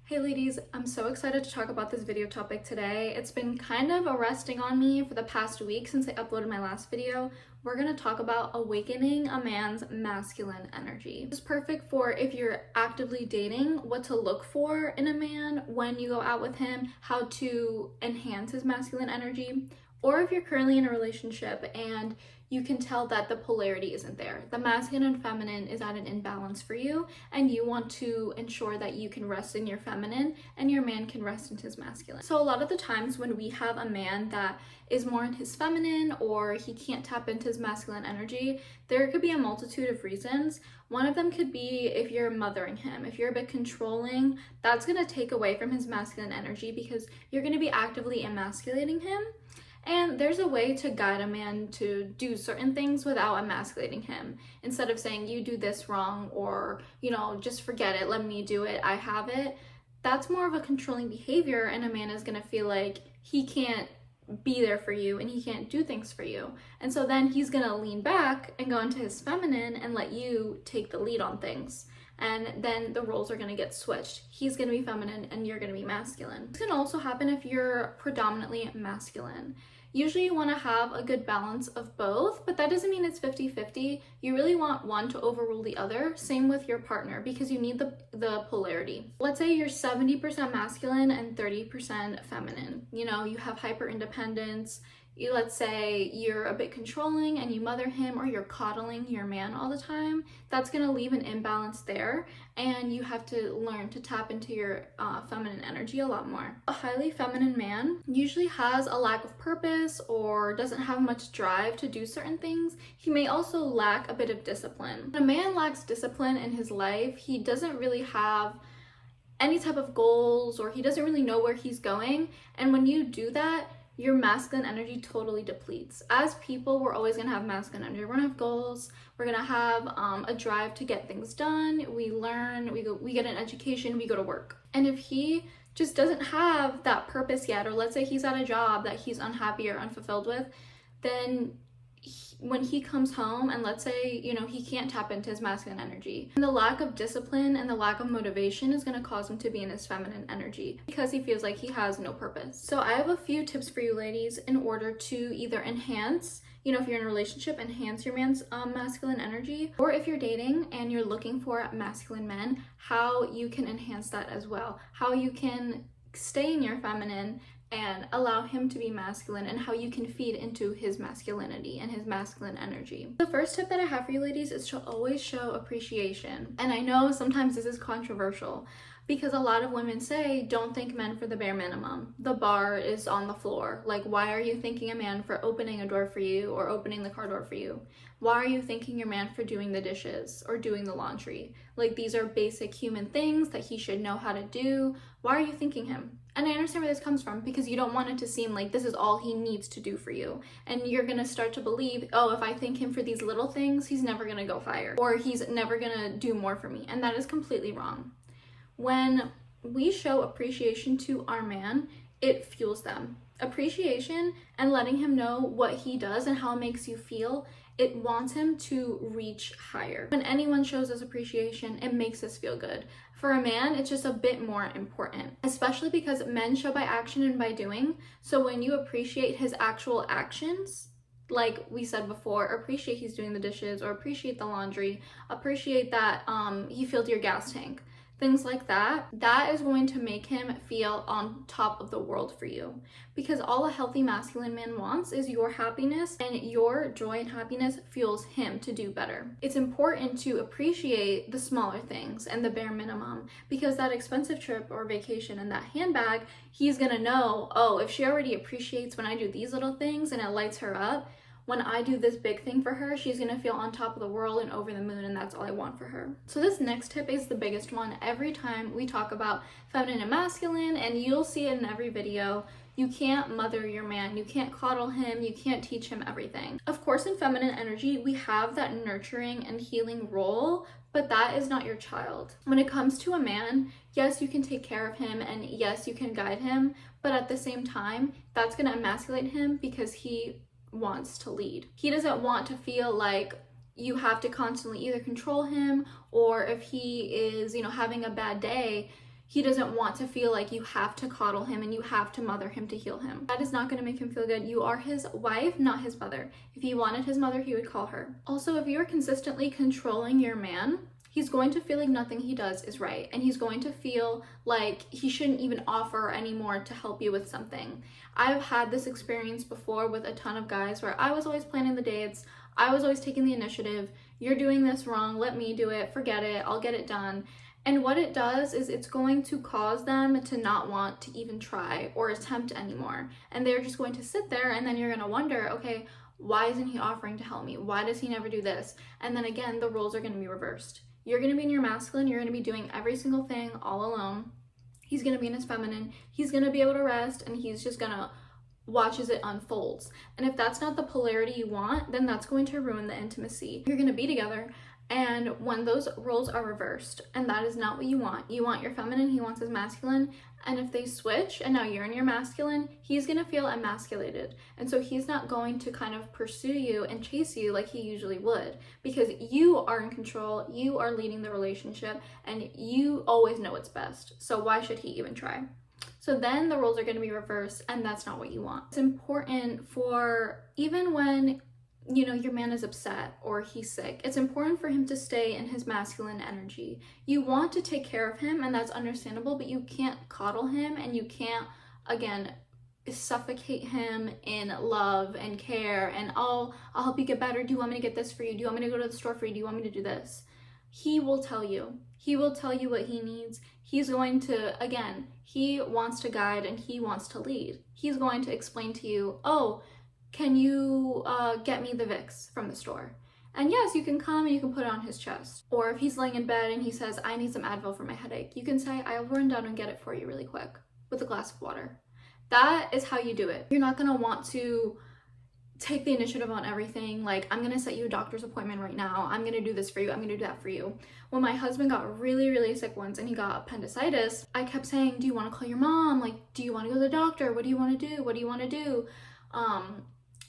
Hey ladies, I'm so excited to talk about this video topic today. It's been kind of resting on me for the past week since I uploaded my last video. We're going to talk about awakening a man's masculine energy. It's perfect for if you're actively dating, what to look for in a man when you go out with him, how to enhance his masculine energy, or if you're currently in a relationship and you can tell that the polarity isn't there. The masculine and feminine is at an imbalance for you, and you want to ensure that you can rest in your feminine and your man can rest in his masculine. So a lot of the times when we have a man that is more in his feminine or he can't tap into his masculine energy, there could be a multitude of reasons. One of them could be if you're mothering him. If you're a bit controlling, that's going to take away from his masculine energy because you're going to be actively emasculating him. And there's a way to guide a man to do certain things without emasculating him. Instead of saying, you do this wrong, or, just forget it, let me do it, I have it. That's more of a controlling behavior, and a man is going to feel like he can't be there for you and he can't do things for you. And so then he's going to lean back and go into his feminine and let you take the lead on things. And then the roles are going to get switched. He's going to be feminine and you're going to be masculine. This can also happen if you're predominantly masculine. Usually you want to have a good balance of both, but that doesn't mean it's 50-50. You really want one to overrule the other. Same with your partner, because you need the polarity. Let's say you're 70% masculine and 30% feminine. You have hyper independence. Let's say you're a bit controlling and you mother him, or you're coddling your man all the time. That's going to leave an imbalance there, and you have to learn to tap into your feminine energy a lot more. A highly feminine man usually has a lack of purpose or doesn't have much drive to do certain things. He may also lack a bit of discipline. When a man lacks discipline in his life, he doesn't really have any type of goals, or he doesn't really know where he's going. And when you do that, your masculine energy totally depletes. As people, we're always gonna have masculine energy. We're gonna have goals. We're gonna have a drive to get things done. We learn, we get an education, we go to work. And if he just doesn't have that purpose yet, or let's say he's at a job that he's unhappy or unfulfilled with, then when he comes home and let's say, he can't tap into his masculine energy, and the lack of discipline and the lack of motivation is going to cause him to be in his feminine energy because he feels like he has no purpose. So I have a few tips for you ladies in order to either enhance, if you're in a relationship, enhance your man's masculine energy, or if you're dating and you're looking for masculine men, how you can enhance that as well, how you can stay in your feminine and allow him to be masculine, and how you can feed into his masculinity and his masculine energy. The first tip that I have for you ladies is to always show appreciation. And I know sometimes this is controversial because a lot of women say, don't thank men for the bare minimum. The bar is on the floor. Like, why are you thanking a man for opening a door for you or opening the car door for you? Why are you thanking your man for doing the dishes or doing the laundry? Like, these are basic human things that he should know how to do. Why are you thanking him? And I understand where this comes from, because you don't want it to seem like this is all he needs to do for you. And you're going to start to believe, oh, if I thank him for these little things, he's never going to go higher, or he's never going to do more for me. And that is completely wrong. When we show appreciation to our man, it fuels them. Appreciation and letting him know what he does and how it makes you feel, it wants him to reach higher. When anyone shows us appreciation, it makes us feel good. For a man, it's just a bit more important, especially because men show by action and by doing. So when you appreciate his actual actions, like we said before, appreciate he's doing the dishes, or appreciate the laundry, appreciate that he filled your gas tank, things like that, that is going to make him feel on top of the world for you. Because all a healthy masculine man wants is your happiness, and your joy and happiness fuels him to do better. It's important to appreciate the smaller things and the bare minimum, because that expensive trip or vacation and that handbag, he's gonna know, oh, if she already appreciates when I do these little things and it lights her up, when I do this big thing for her, she's gonna feel on top of the world and over the moon, and that's all I want for her. So this next tip is the biggest one. Every time we talk about feminine and masculine, and you'll see it in every video, you can't mother your man, you can't coddle him, you can't teach him everything. Of course, in feminine energy, we have that nurturing and healing role, but that is not your child. When it comes to a man, yes, you can take care of him, and yes, you can guide him, but at the same time, that's gonna emasculate him because he wants to lead. He doesn't want to feel like you have to constantly either control him, or if he is, having a bad day, He doesn't want to feel like you have to coddle him and you have to mother him to heal him. That is not going to make him feel good. You are his wife, not his mother. If he wanted his mother, he would call her. Also, if you're consistently controlling your man, he's going to feel like nothing he does is right, and he's going to feel like he shouldn't even offer anymore to help you with something. I've had this experience before with a ton of guys where I was always planning the dates, I was always taking the initiative. You're doing this wrong, let me do it, forget it, I'll get it done. And what it does is it's going to cause them to not want to even try or attempt anymore. And they're just going to sit there, and then you're going to wonder, okay, why isn't he offering to help me? Why does he never do this? And then again, the roles are going to be reversed. You're going to be in your masculine, you're going to be doing every single thing all alone. He's going to be in his feminine, he's going to be able to rest, and he's just going to watch as it unfolds. And if that's not the polarity you want, then that's going to ruin the intimacy. You're going to be together, and when those roles are reversed, and that is not what you want your feminine, he wants his masculine, and if they switch and now you're in your masculine, he's going to feel emasculated, and so he's not going to kind of pursue you and chase you like he usually would, because you are in control, you are leading the relationship, and you always know what's best. So why should he even try? So then the roles are going to be reversed, and that's not what you want. It's important for, even when your man is upset or he's sick, it's important for him to stay in his masculine energy. You want to take care of him, and that's understandable, but you can't coddle him, and you can't, again, suffocate him in love and care and I'll help you get better. Do you want me to get this for you? Do you want me to go to the store for you? Do you want me to do this? He will tell you. He will tell you what he needs. He's going to, again, he wants to guide and he wants to lead. He's going to explain to you, oh, can you get me the Vicks from the store? And yes, you can come and you can put it on his chest. Or if he's laying in bed and he says, I need some Advil for my headache, you can say, I'll run down and get it for you really quick with a glass of water. That is how you do it. You're not going to want to take the initiative on everything. Like, I'm going to set you a doctor's appointment right now. I'm going to do this for you. I'm going to do that for you. When my husband got really, really sick once and he got appendicitis, I kept saying, do you want to call your mom? Like, do you want to go to the doctor? What do you want to do? What do you want to do?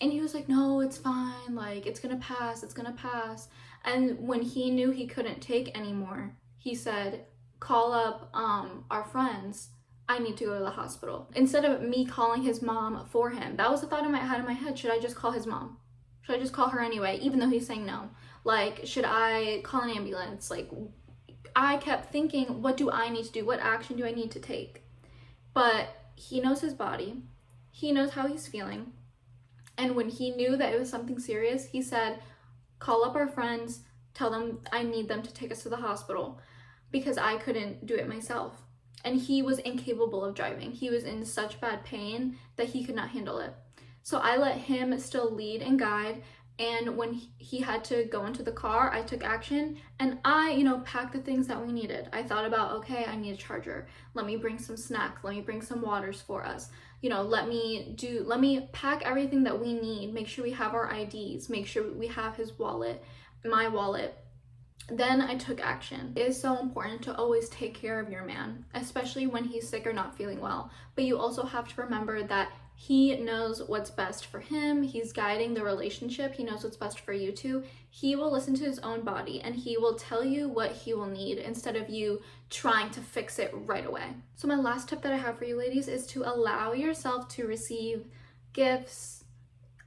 And he was like, no, it's fine. Like, it's going to pass. It's going to pass. And when he knew he couldn't take anymore, he said, call up our friends. I need to go to the hospital. Instead of me calling his mom for him, that was the thought I had in my head. Should I just call his mom? Should I just call her anyway, even though he's saying no? Like, should I call an ambulance? Like, I kept thinking, what do I need to do? What action do I need to take? But he knows his body. He knows how he's feeling. And when he knew that it was something serious, he said, call up our friends, tell them I need them to take us to the hospital, because I couldn't do it myself. And he was incapable of driving. He was in such bad pain that he could not handle it. So I let him still lead and guide. And when he had to go into the car, I took action and I, packed the things that we needed. I thought about, okay, I need a charger. Let me bring some snacks. Let me bring some waters for us. Let me pack everything that we need. Make sure we have our IDs. Make sure we have his wallet, my wallet. Then I took action. It is so important to always take care of your man, especially when he's sick or not feeling well. But you also have to remember that he knows what's best for him. He's guiding the relationship. He knows what's best for you too. He will listen to his own body and he will tell you what he will need instead of you trying to fix it right away. So my last tip that I have for you ladies is to allow yourself to receive gifts,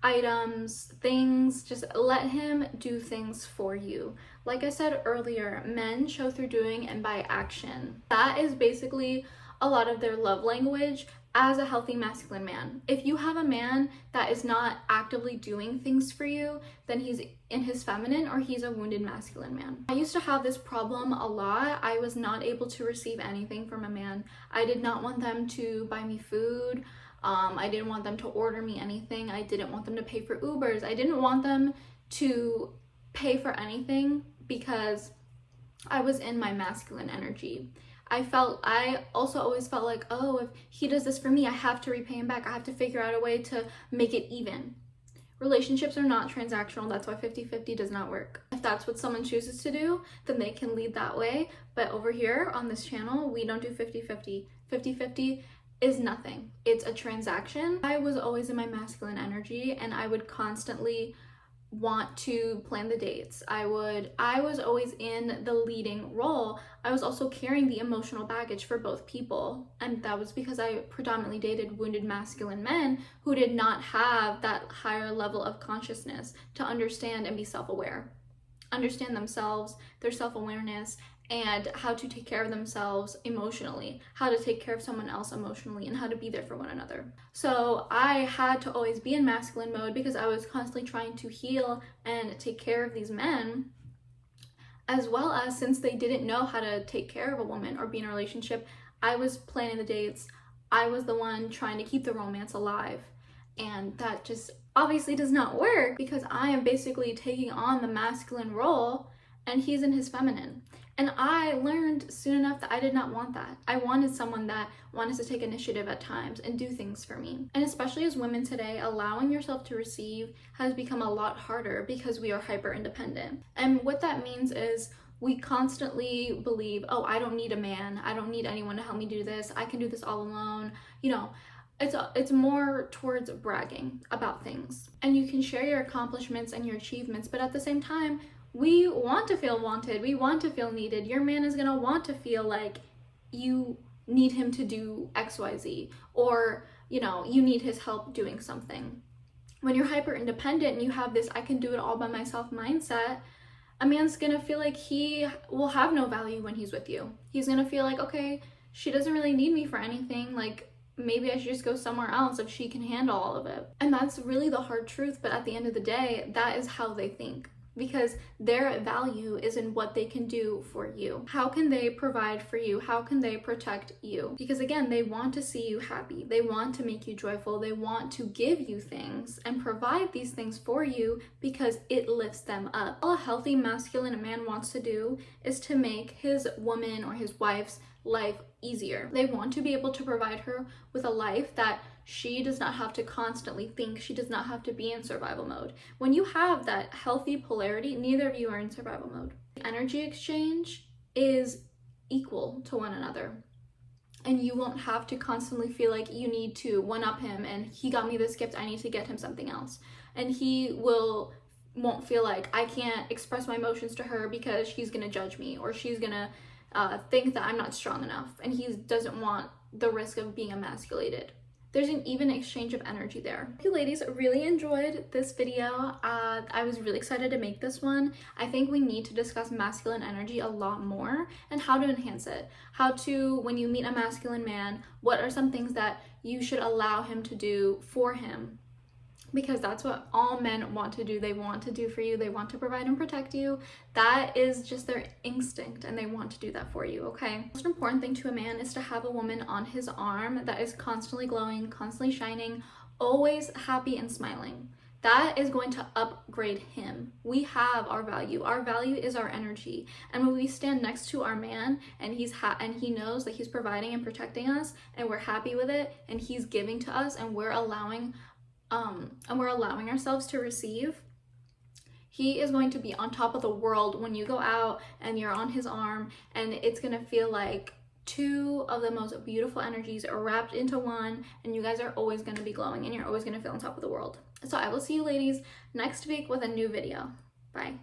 items, things. Just let him do things for you. Like I said earlier, men show through doing and by action. That is basically a lot of their love language as a healthy masculine man. If you have a man that is not actively doing things for you, then he's in his feminine or he's a wounded masculine man. I used to have this problem a lot. I was not able to receive anything from a man. I did not want them to buy me food. I didn't want them to order me anything. I didn't want them to pay for Ubers. I didn't want them to pay for anything because I was in my masculine energy. I also always felt like, oh, if he does this for me, I have to repay him back. I have to figure out a way to make it even. Relationships are not transactional. That's why 50-50 does not work. If that's what someone chooses to do, then they can lead that way. But over here on this channel, we don't do 50-50. 50-50 is nothing. It's a transaction. I was always in my masculine energy and I would constantly want to plan the dates. I was always in the leading role. I was also carrying the emotional baggage for both people. And that was because I predominantly dated wounded masculine men who did not have that higher level of consciousness to understand and be self-aware. Understand themselves, their self-awareness, and how to take care of themselves emotionally, how to take care of someone else emotionally, and how to be there for one another. So I had to always be in masculine mode because I was constantly trying to heal and take care of these men, as well as since they didn't know how to take care of a woman or be in a relationship, I was planning the dates. I was the one trying to keep the romance alive. And that just obviously does not work because I am basically taking on the masculine role and he's in his feminine. And I learned soon enough that I did not want that. I wanted someone that wanted to take initiative at times and do things for me. And especially as women today, allowing yourself to receive has become a lot harder because we are hyper independent. And what that means is we constantly believe, oh, I don't need a man. I don't need anyone to help me do this. I can do this all alone. You know, it's more towards bragging about things. And you can share your accomplishments and your achievements, but at the same time, we want to feel wanted. We want to feel needed. Your man is gonna want to feel like you need him to do XYZ, or, you know, you need his help doing something. When you're hyper independent and you have this I can do it all by myself mindset, a man's gonna feel like he will have no value when he's with you. He's gonna feel like, okay, she doesn't really need me for anything. Like, maybe I should just go somewhere else if she can handle all of it. And that's really the hard truth. But at the end of the day, that is how they think, because their value is in what they can do for you. How can they provide for you? How can they protect you? Because again, they want to see you happy. They want to make you joyful. They want to give you things and provide these things for you because it lifts them up. All a healthy masculine man wants to do is to make his woman or his wife's life easier. They want to be able to provide her with a life that she does not have to constantly think. She does not have to be in survival mode. When you have that healthy polarity, neither of you are in survival mode. Energy exchange is equal to one another. And you won't have to constantly feel like you need to one-up him and he got me this gift, I need to get him something else. And he won't feel like I can't express my emotions to her because she's gonna judge me, or she's gonna think that I'm not strong enough, and he doesn't want the risk of being emasculated. There's an even exchange of energy there. If you ladies really enjoyed this video, I was really excited to make this one. I think we need to discuss masculine energy a lot more and how to enhance it. How to, when you meet a masculine man, what are some things that you should allow him to do for him? Because that's what all men want to do. They want to do for you. They want to provide and protect you. That is just their instinct, and they want to do that for you, okay? The most important thing to a man is to have a woman on his arm that is constantly glowing, constantly shining, always happy and smiling. That is going to upgrade him. We have our value. Our value is our energy. And when we stand next to our man and he knows that he's providing and protecting us, and we're happy with it, and he's giving to us, and we're allowing ourselves to receive, he is going to be on top of the world when you go out and you're on his arm, and it's going to feel like two of the most beautiful energies are wrapped into one, and you guys are always going to be glowing and you're always going to feel on top of the world. So I will see you ladies next week with a new video. Bye.